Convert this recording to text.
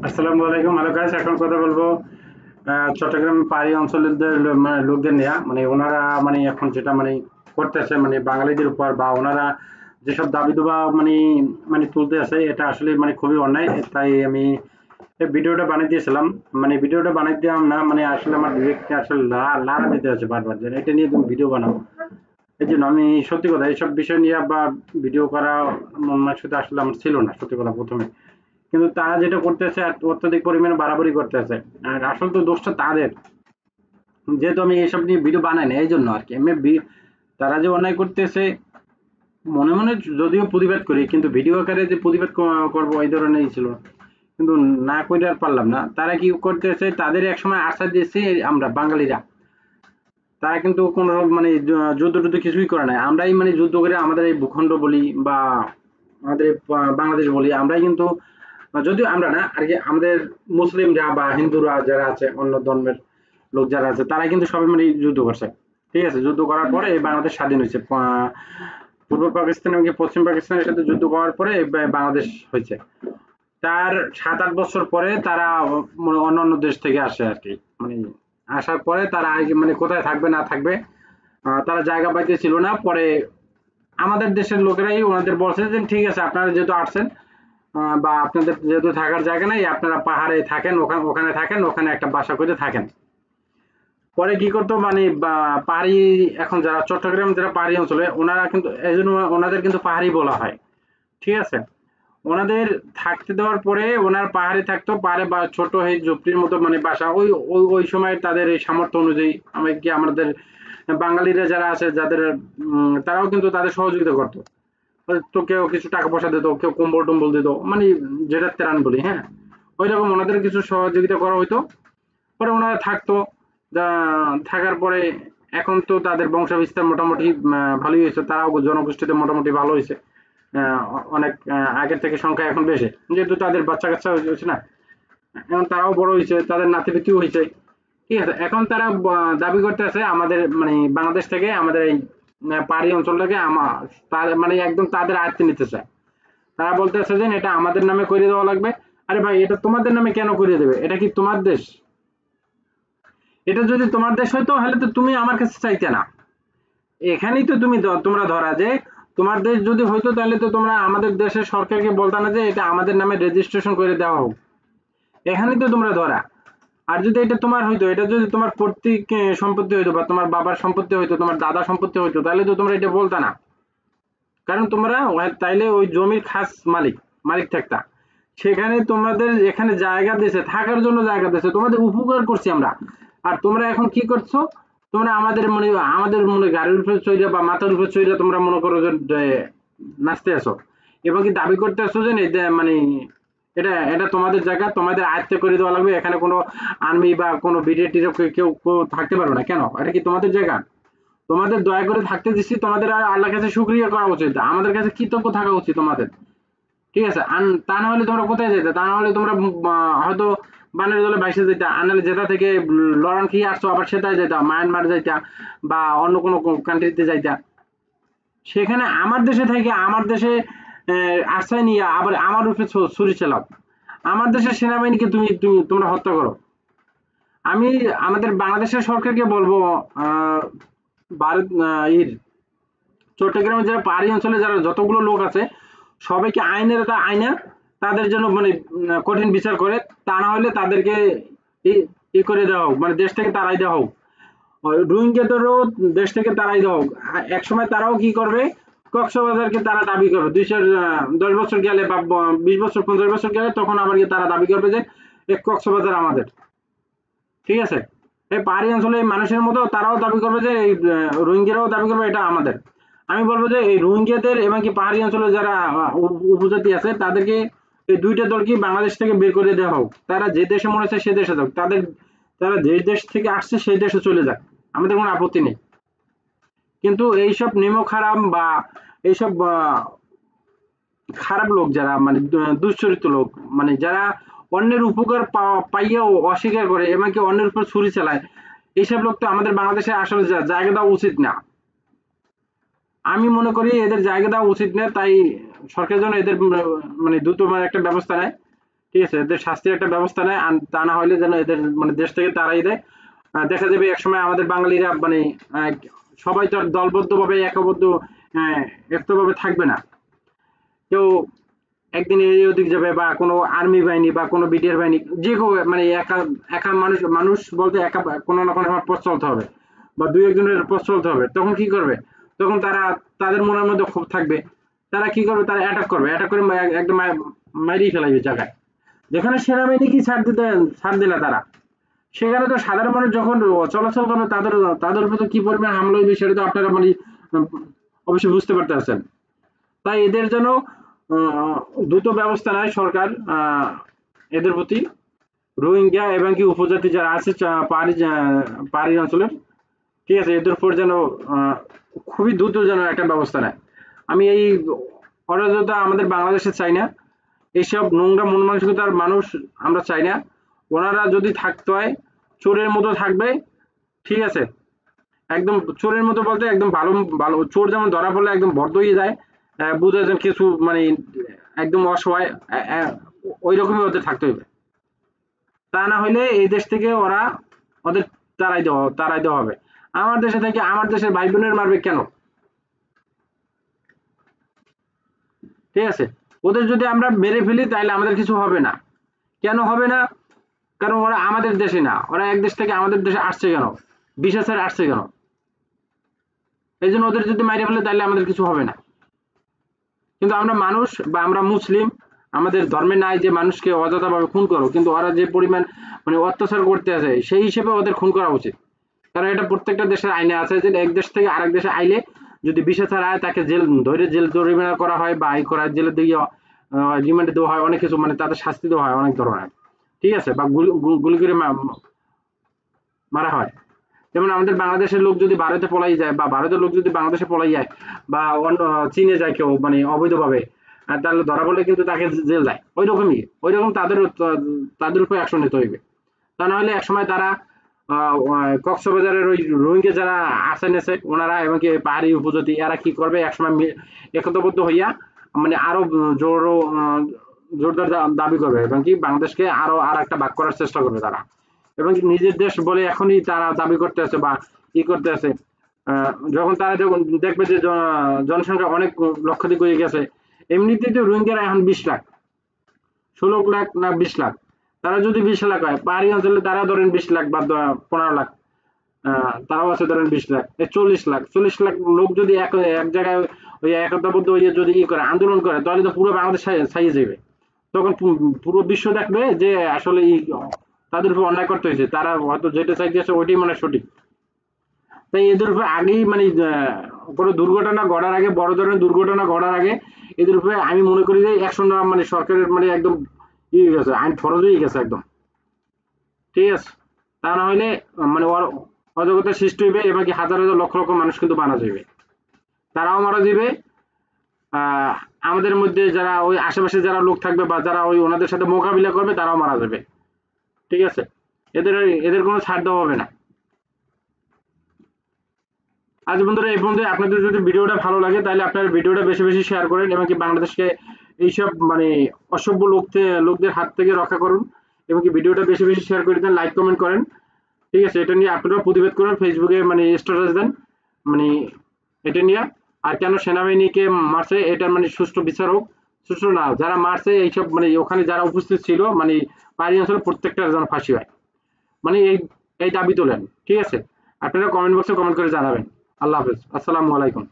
আসসালামু আলাইকুম। Hello guys, এখন কথা বলবো চট্টগ্রাম পাহাড়ি অঞ্চলের মানে লোকদের নিয়ে, মানে ওনারা মানে এখন যেটা মানে করতেছে মানে বাঙালিদের উপর, বা ওনারা যেসব দাবি দাবা মানে মানে তুলতে আছে, এটা আসলে মানে খুবই অন্যায়। তাই আমি এই ভিডিওটা বানিয়ে দিয়েছিলাম। মানে ভিডিওটা বানিয়ে দিলাম না, মানে আসলে আমার ডিরেক্টকে আসলে লাড়া দিতে হচ্ছে বারবার, যে এটা নিয়ে তুমি ভিডিও বানাও। এই জন্য আমি সত্যি কথা এইসব বিষয় নিয়ে বা ভিডিও করা মন মানসিকতা আসলে আমার ছিল না, সত্যি কথা প্রথমে। কিন্তু তারা যেটা করতেছে অত্যধিক পরিমাণে বাড়াবাড়ি করতেছে। আর আসল তো দোষটা তাদের, যেহেতু আমি এইসব নিয়ে ভিডিও বানাই না এই জন্য আর কি। তারা যে অন্যায় করতেছে মনে মনে যদিও প্রতিবাদ করি, কিন্তু ভিডিও আকারে যে প্রতিবাদ করবো এই ধরনের ছিল, কিন্তু না করে আর পারলাম না। তারা কি করতেছে, তাদের একসময় আশ্বাস দিয়েছে আমরা বাঙালিরা, তারা কিন্তু কোনো মানে যুদ্ধ টুদ্ধ কিছুই করে নাই। আমরাই মানে যুদ্ধ করে আমাদের এই ভূখণ্ড বলি বা আমাদের বাংলাদেশ বলি, আমরাই কিন্তু যদিও আমরা না আর কি, আমাদের মুসলিমরা বা হিন্দুরা যারা আছে, অন্য ধর্মের লোক যারা আছে, তারা কিন্তু সবাই মিলে যুদ্ধ করছে। ঠিক আছে, যুদ্ধ করার পরে এই বাংলাদেশ স্বাধীন হয়েছে। পূর্ব পাকিস্তান এবং পশ্চিম পাকিস্তানের সাথে যুদ্ধ করার পরে এই বাংলাদেশ হয়েছে। তার ৭-৮ বছর পরে তারা মানে অন্যান্য দেশ থেকে আসে আর কি। মানে আসার পরে তারা মানে কোথায় থাকবে না থাকবে, তারা জায়গা পাইতেছিল না। পরে আমাদের দেশের লোকেরাই ওনাদের বলছে যে ঠিক আছে, আপনারা যেহেতু আসছেন, বা আপনাদের যেহেতু থাকার জায়গা নেই, আপনারা পাহাড়ে থাকেন, ওখানে ওখানে থাকেন, ওখানে একটা বাসা করে থাকেন। পরে কি করতো মানে পাহাড়ি, এখন যারা চট্টগ্রাম যারা পাহাড়ি অঞ্চলে, ওনারা কিন্তু এই জন্য ওনাদের কিন্তু পাহাড়ি বলা হয়। ঠিক আছে, ওনাদের থাকতে দেওয়ার পরে ওনার পাহাড়ে থাকতো, পাহাড়ে বা ছোট এই ঝুপড়ির মতো মানে বাসা। ওই ওই ওই সময় তাদের এই সামর্থ্য অনুযায়ী আমি কি আমাদের বাঙালিরা যারা আছে যাদের তারাও কিন্তু তাদের সহযোগিতা করতো। তো কেউ কিছু টাকা পয়সা দিত, কেউ কম্বল টম্বল দিত, মানে যেটা ত্রাণ বলি, হ্যাঁ, ওই রকম ওনাদের কিছু সহযোগিতা করা হইতো। পরে ওনারা থাকতো। থাকার পরে এখন তো তাদের বংশ বিস্তার মোটামুটি ভালোই হয়েছে, তারাও জনগোষ্ঠীতে মোটামুটি ভালো হয়েছে। অনেক আগের থেকে সংখ্যা এখন বেশি, যেহেতু তাদের বাচ্চা কাচ্চা হয়েছে না, এখন তারাও বড় হয়েছে, তাদের নাতিপুতিও হয়েছে। ঠিক আছে, এখন তারা দাবি করতে আছে আমাদের মানে বাংলাদেশ থেকে আমাদের এই পাহাড়ি অঞ্চলটাকে মানে একদম তাদের আয়ত্তে নিতে চায়। তারা বলতেছে যে এটা আমাদের নামে করে দেওয়া লাগবে। আরে ভাই, এটা তোমাদের নামে কেন করে দেবে? এটা কি তোমার দেশ? এটা যদি তোমার দেশ হইতো তাহলে তো তুমি আমার কাছে চাইতে না। এখানেই তো তোমরা ধরা যে তোমার দেশ যদি হইতো তাহলে তো তোমরা আমাদের দেশের সরকারকে বলতা না যে এটা আমাদের নামে রেজিস্ট্রেশন করে দেওয়া হোক। এখানেই তো তোমরা ধরা। আর যদি এটা তোমার হইতো, এটা যদি তোমার পৈতৃক সম্পত্তি হইতো, বা তোমার বাবার সম্পত্তি হইতো, তোমার দাদা সম্পত্তি হইতো, তাহলে তো তোমরা এটা বলতা না। কারণ তোমরা তাইলে ওই জমির খাস মালিক মালিক থাকতা। সেখানে তোমাদের এখানে জায়গা দিয়েছে, থাকার জন্য জায়গা দিয়েছে, তোমাদের উপকার করছি আমরা। আর তোমরা এখন কি করছো? তোমরা আমাদের মনে গাড়ির উপরে চড়ে বা মাথার উপরে চড়ে তোমরা মনে করো যে নাচতে আসো, এবং কি দাবি করতে আসো যে মানে এটা এটা তোমাদের জায়গা, তোমাদের আয়ত্ত করে দেওয়া লাগবে। এখানে কোনো আর্মি বা কোনো বিডিএ টিডিএ কেউ থাকতে পারবে না। কেন? এটা কি তোমাদের জায়গা? তোমাদের দয়া করে থাকতে দিচ্ছি, তোমাদের আর আল্লাহর কাছে শুকরিয়া করা উচিত, আমাদের কাছে কৃতজ্ঞ থাকা উচিত তোমাদের। ঠিক আছে, তা না হলে তোমরা কোথায় যেতে? তা না হলে তোমরা হয়তো বানের দলে ভাইসে যেতা, আনালে যেটা থেকে লড়ান খেয়ে আসছো আবার সেটাই যেতা, মায়ানমার যাইতা বা অন্য কোনো কান্ট্রিতে যাইতা। সেখানে আমার দেশে থেকে আমার দেশে আশ্রয় নিয়ে আবার আমার উপরে ছুরি চালাও। আমার দেশের সেনাবাহিনীকে তোমরা হত্যা করো। আমি আমাদের বাংলাদেশের সরকারকে বলবো, ভারত চট্টগ্রামে যারা পাহাড়ি অঞ্চলে যারা যতগুলো লোক আছে, সবাইকে আইনে তাদের জন্য মানে কঠিন বিচার করে। তা না হলে তাদেরকে ই করে দেওয়া হোক, মানে দেশ থেকে তাড়াই দেওয়া হোক। রোহিঙ্গাদেরও দেশ থেকে তাড়াই দেওয়া হোক। একসময় তারাও কি করবে, কক্সবাজারকে তারা দাবি করবে 10 বছর গেলে বা 20 বছর 50 বছর গেলে, তখন আবার গিয়ে তারা দাবি করবে যে এই কক্সবাজার আমাদের। ঠিক আছে, এই পাহাড়ি অঞ্চলে মানুষের মতো তারাও দাবি করবে যে এই রোহিঙ্গারাও দাবি করবে এটা আমাদের। আমি বলবো যে এই রোহিঙ্গাদের এবং কি পাহাড়ি অঞ্চলে যারা উপজাতি আছে তাদেরকে, এই দুইটা দলকে বাংলাদেশ থেকে বের করে দেওয়া হোক। তারা যে দেশে মনে হচ্ছে সে দেশে যাক, তারা যে দেশ থেকে আসছে সেই দেশে চলে যাক, আমাদের কোনো আপত্তি নেই। কিন্তু এইসব খারাপ বা এইসব খারাপ লোক যারা মানে দুশ্চরিত্র লোক, মানে যারা অন্যের উপকার পাইয়াও অস্বীকার করে এমনকি অন্যের উপর ছুরি চালায়, এইসব লোক তো আমাদের বাংলাদেশে আসলে জায়গা দেওয়া উচিত না। আমি মনে করি এদের জায়গা দেওয়া উচিত না। তাই সরকার যেন এদের মানে দ্রুত একটা ব্যবস্থা নেয়, ঠিক আছে, এদের শাস্তির একটা ব্যবস্থা নেয়, আর তা না হলে যেন এদের মানে দেশ থেকে তাড়াই দেয়। দেখা যাবে একসময় আমাদের বাঙালিরা মানে আহ, সবাই তো আর দলবদ্ধভাবে একতভাবে থাকবে না। কেউ একদিন এই ওদিক যাবে, বা কোনো আর্মি বাহিনী বা কোনো বিডিআর বাহিনী, যে কেউ মানে একা একা মানুষ মানুষ বলতে একা কোনো না কোনো সময় পথ চলতে হবে, বা দুই একজনের পথ চলতে হবে, তখন কি করবে? তখন তারা তাদের মনের মধ্যে ক্ষোভ থাকবে, তারা কি করবে? তারা অ্যাটাক করবে, অ্যাটাক করে একদম মারিয়ে ফেলাবে জায়গায়। যেখানে সেনাবাহিনী কি ছাড় দিলে তারা, সেখানে তো সাধারণ মানুষ যখন চলাচল করবে, তাদের তাদের উপর তো কি পরিমাণ হামলা হইবে সেটা তো আপনারা মানে উম, অবশ্যই বুঝতে পারতেছেন। তাই এদের জন্য দ্রুত ব্যবস্থা নেয় সরকার এদের প্রতি, রোহিঙ্গা এবং কি উপজাতি যারা আছে পাহাড়ি অঞ্চলের, ঠিক আছে, এদের উপর যেন খুবই দ্রুত যেন একটা ব্যবস্থা নেয়। আমি এই অরাজকতা আমাদের বাংলাদেশে চাই না, এইসব নোংরা মন মানসিকতার মানুষ আমরা চাই না। ওনারা যদি থাকতে হয় চোরের মতো থাকবে, ঠিক আছে, একদম চোরের মতো বলতে একদম ভালো ভালো চোর যেমন ধরা পড়লে একদম বদ্ধ হয়ে যায়, বুঝে যেন কিছু মানে একদম অসহায়, ওই রকমই ওদের থাকতে হবে। তা না হলে এই দেশ থেকে ওরা ওদের তাড়াই দেওয়া হবে। আমার দেশে থেকে আমার দেশের ভাই বোনের মারবে কেন? ঠিক আছে, ওদের যদি আমরা মেরে ফেলি তাহলে আমাদের কিছু হবে না। কেন হবে না? কারণ ওরা আমাদের দেশে না, ওরা এক দেশ থেকে আমাদের দেশে আসছে কেন, বিশেষার আসছে কেন, এই জন্য ওদের যদি মাইরে ফেলে তাহলে আমাদের কিছু হবে না। কিন্তু আমরা মানুষ বা আমরা মুসলিম, আমাদের ধর্মে নাই যে মানুষকে অযথাভাবে খুন করো, কিন্তু ওরা যে পরিমাণ মানে অত্যাচার করতে আছে সেই হিসেবে ওদের খুন করা উচিত। কারণ এটা প্রত্যেকটা দেশের আইনে আছে যে এক দেশ থেকে আরেক দেশে আইলে যদি বিশেষার আয় তাকে জেল জরিমানা করা হয়, বা করা জেলে দিয়ে রিমান্ডে দেওয়া হয়, অনেক কিছু মানে তাদের শাস্তি দেওয়া হয় অনেক ধরনের, ঠিক আছে, বা গুলি করে মারা হয়। যেমন আমাদের বাংলাদেশের লোক যদি ভারতে পলাই যায়, বা ভারতের লোক যদি বাংলাদেশে পলাই যায়, বা অন্য চীনে যায় কেউ মানে অবৈধভাবে, তাহলে ধরা পড়লে কিন্তু তাকে জেল দেয়। ওই রকম তাদের উপর অ্যাকশন নিতে হইবে। তা না হলে একসময় তারা কক্সবাজারের ওই রোহিঙ্গা যারা আসেন এসে ওনারা এবং কি পাহাড়ি উপজাতি এরা কি করবে, একসময় একতাবদ্ধ হইয়া মানে আরো জোরদার দাবি করবে, এবং কি বাংলাদেশকে আরো আর একটা ভাগ করার চেষ্টা করবে তারা, এবং নিজের দেশ বলে এখনই তারা দাবি করতে আছে বা করতে আছে। যখন তারা যখন দেখবে যে জনসংখ্যা অনেক লক্ষাধিক হয়ে গেছে, এমনিতেই তো রোহিঙ্গারা এখন 20 লাখ, 16 লাখ না 20 লাখ, তারা যদি 20 লাখ হয়, পাহাড়ি অঞ্চলে তারা ধরেন 20 লাখ বা 15 লাখ, তারাও আছে ধরেন 20 লাখ, 40 লাখ, 40 লাখ লোক যদি এক এক জায়গায় ওই একতাবদ্ধ হয়ে যদি করে আন্দোলন করে, তাহলে তো পুরো বাংলাদেশ ছাইয়ে যাবে। তখন পুরো বিশ্ব দেখবে যে আসলে তাদের উপর অন্যায় করতে হয়েছে, তারা হয়তো যেটা চাইতেছে ওইটাই মানে সঠিক। তাই এদের উপরে আগেই মানে কোনো দুর্ঘটনা ঘটার আগে, বড় ধরনের দুর্ঘটনা ঘটার আগে এদের উপরে আমি মনে করি যে অ্যাকশন নেওয়া মানে সরকারের মানে একদম হয়ে গেছে, আইন ফরজ হয়ে গেছে একদম, ঠিক আছে। তা না হলে মানে অজগতা সৃষ্টি হইবে, এবং কি হাজার হাজার লক্ষ লক্ষ মানুষ কিন্তু মারা যাবে, তারাও মারা যাবে। আহ আমাদের মধ্যে যারা ওই আশেপাশে যারা লোক থাকবে বা যারা ওই ওনাদের সাথে মোকাবিলা করবে তারাও মারা যাবে, ঠিক আছে। এদের এদের কোনো ছাড় দেওয়া হবে না। আজ বন্ধুরা এই পর্যন্ত। আপনাদের যদি ভিডিওটা ভালো লাগে তাহলে আপনারা ভিডিওটা বেশি বেশি শেয়ার করেন, এবং কি বাংলাদেশকে এইসব মানে অসভ্য লোকদের হাত থেকে রক্ষা করুন, এবং কি ভিডিওটা বেশি বেশি শেয়ার করে দেন, লাইক কমেন্ট করেন, ঠিক আছে। এটা নিয়ে আপনারা প্রতিবাদ করেন, ফেসবুকে মানে স্ট্যাটাস দেন, মানে এটা নিয়ে। আর কেন সেনাবাহিনীকে মারছে এটার মানে সুষ্ঠু বিচার হোক, সুষ্ঠু না, যারা মারছে এইসব মানে ওখানে যারা উপস্থিত ছিল মানে পাহাড়ি অঞ্চলে প্রত্যেকটা যেন ফাঁসি হয়, মানে এই দাবি তোলেন, ঠিক আছে। আপনারা কমেন্ট বক্সে কমেন্ট করে জানাবেন। আল্লাহ হাফেজ, আসসালামু আলাইকুম।